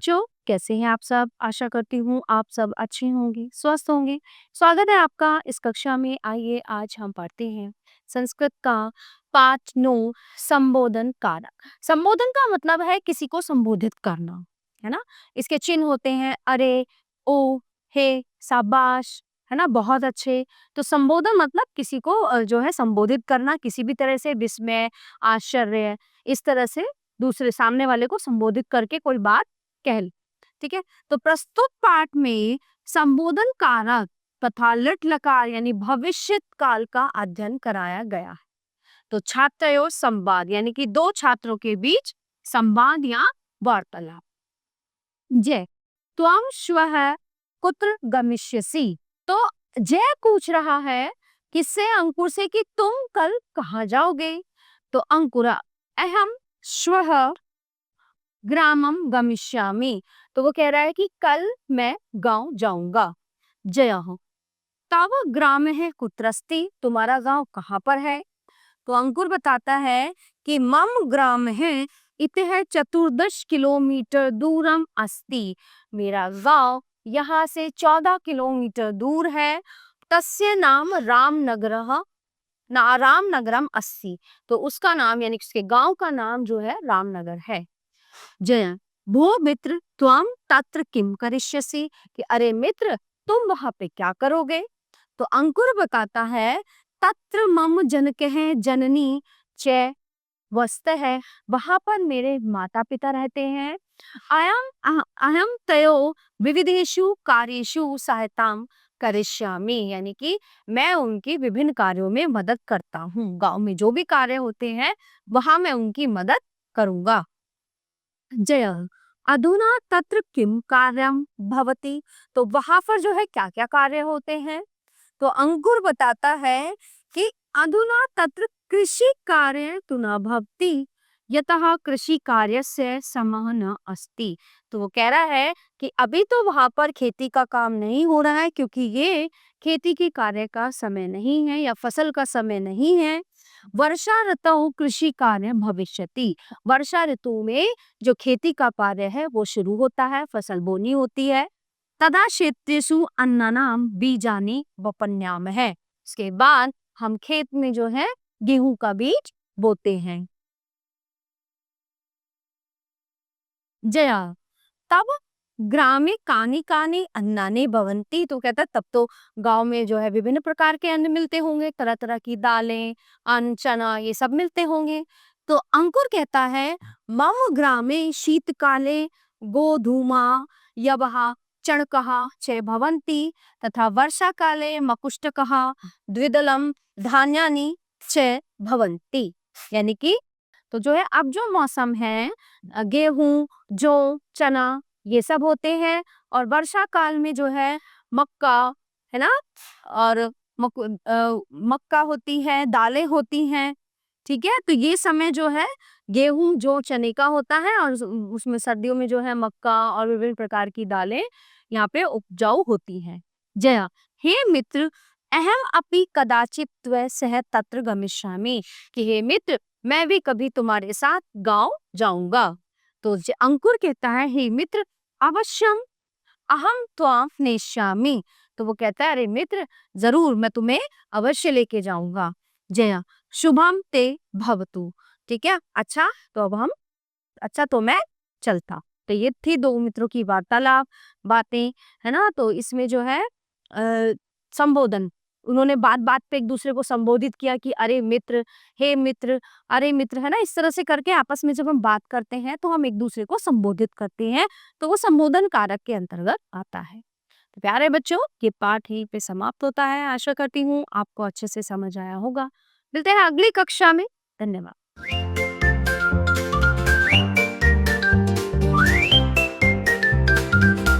बच्चों, कैसे हैं आप सब? आशा करती हूँ आप सब अच्छे होंगे, स्वस्थ होंगे। स्वागत है आपका इस कक्षा में। आइए आज हम पढ़ते हैं संस्कृत का पाठ 9 संबोधन कारक। संबोधन का मतलब है किसी को संबोधित करना, है ना? इसके चिन्ह होते हैं अरे, ओ, हे, शाबाश, है ना? बहुत अच्छे। तो संबोधन मतलब किसी को जो है संबोधित करना, किसी भी तरह से विस्मय, आश्चर्य, इस तरह से दूसरे सामने वाले को संबोधित करके कोई बात कह ली। ठीक है, तो प्रस्तुत पाठ में संबोधन कारक तथा लट लकार यानी भविष्य काल का अध्ययन कराया गया है। तो छात्रयोः संवाद यानी कि दो छात्रों के बीच संवाद या वार्तालाप। जय, त्वं श्वः कुत्र गमिष्यसि? तो जय पूछ रहा है किससे? अंकुर से कि तुम कल कहाँ जाओगे? तो अंकुर अहम श्वः ग्रामम गमिष्यामि। तो वो कह रहा है कि कल मैं गांव जाऊंगा। जयः तव ग्राम है कुत्रस्ति? तुम्हारा गांव कहाँ पर है? तो अंकुर बताता है कि मम ग्राम है इतः 14 किलोमीटर दूरम अस्ति। मेरा गांव यहाँ से 14 किलोमीटर दूर है। तस्य नाम रामनगरः ना रामनगरम अस्ति। तो उसका नाम यानी उसके गांव का नाम जो है रामनगर है। जय, भो मित्र त्वं तत्र किम करिष्यसि? कि अरे मित्र, तुम वहां पे क्या करोगे? तो अंकुर बताता है तत्र मम जनकः जननी च वस्तः। वहां पर मेरे माता पिता रहते हैं। अहम तयो विविधेषु कार्येषु सहायताम करिष्यामि। यानी कि मैं उनकी विभिन्न कार्यों में मदद करता हूँ। गांव में जो भी कार्य होते हैं वहां मैं उनकी मदद करूंगा। जय, अधुना तत्र किम कार्यम भवति? तो वहां पर जो है क्या क्या कार्य होते हैं? तो अंकुर बताता है कि अधुना तत्र कृषि कार्य तु न भवति यतः कृषि कार्यस्य समः न अस्ति। तो वो कह रहा है कि अभी तो वहां पर खेती का काम नहीं हो रहा है क्योंकि ये खेती के कार्य का समय नहीं है या फसल का समय नहीं है। वर्षा ऋतु कृषि कार्य भविष्यति। वर्षा ऋतु में जो खेती का कार्य है वो शुरू होता है, फसल बोनी होती है। तदा क्षेत्रेषु अन्नानाम बीजानि वपन्यामः। इसके बाद हम खेत में जो है गेहूं का बीज बोते हैं। जया, तब ग्रामे कानि कानि अन्नानि भवन्ति। तो कहता है तब तो गांव में जो है विभिन्न प्रकार के अन्न मिलते होंगे, तरह तरह की दालें, अन्न, चना, ये सब मिलते होंगे। तो अंकुर कहता है मम ग्रामे शीतकाले गोधूमा यवः चणकः च भवन्ति तथा वर्षा काले मकुष्टकः द्विदलम धान्यानि च भवन्ति। यानी कि तो जो है अब जो मौसम है गेहूं, जौ, चना, ये सब होते हैं। और वर्षा काल में जो है मक्का, है ना, और मक्का होती है, दालें होती हैं। ठीक है, तो ये समय जो है गेहूं, जौ, चने का होता है और उसमें सर्दियों में जो है मक्का और विभिन्न प्रकार की दालें यहाँ पे उपजाऊ होती हैं। जया, हे मित्र, अहम अपि कदाचित त्वया सह तत्र गमिष्यामि। कि हे मित्र, मैं भी कभी तुम्हारे साथ गांव जाऊंगा। तो अंकुर कहता है हे मित्र, अवश्यम अहम त्वां नेष्यामि। तो वो कहता है अरे मित्र, जरूर मैं तुम्हें अवश्य लेके जाऊंगा। जया, शुभम ते भवतु। ठीक है, अच्छा तो अब हम अच्छा तो मैं चलता। तो ये थी दो मित्रों की वार्तालाप, बातें, है ना। तो इसमें जो है संबोधन, उन्होंने बात बात पे एक दूसरे को संबोधित किया कि अरे मित्र, हे मित्र, अरे मित्र, है ना। इस तरह से करके आपस में जब हम बात करते हैं तो हम एक दूसरे को संबोधित करते हैं, तो वो संबोधन कारक के अंतर्गत आता है। तो प्यारे बच्चों, ये पाठ यहीं पे समाप्त होता है। आशा करती हूँ आपको अच्छे से समझ आया होगा। मिलते हैं अगली कक्षा में। धन्यवाद।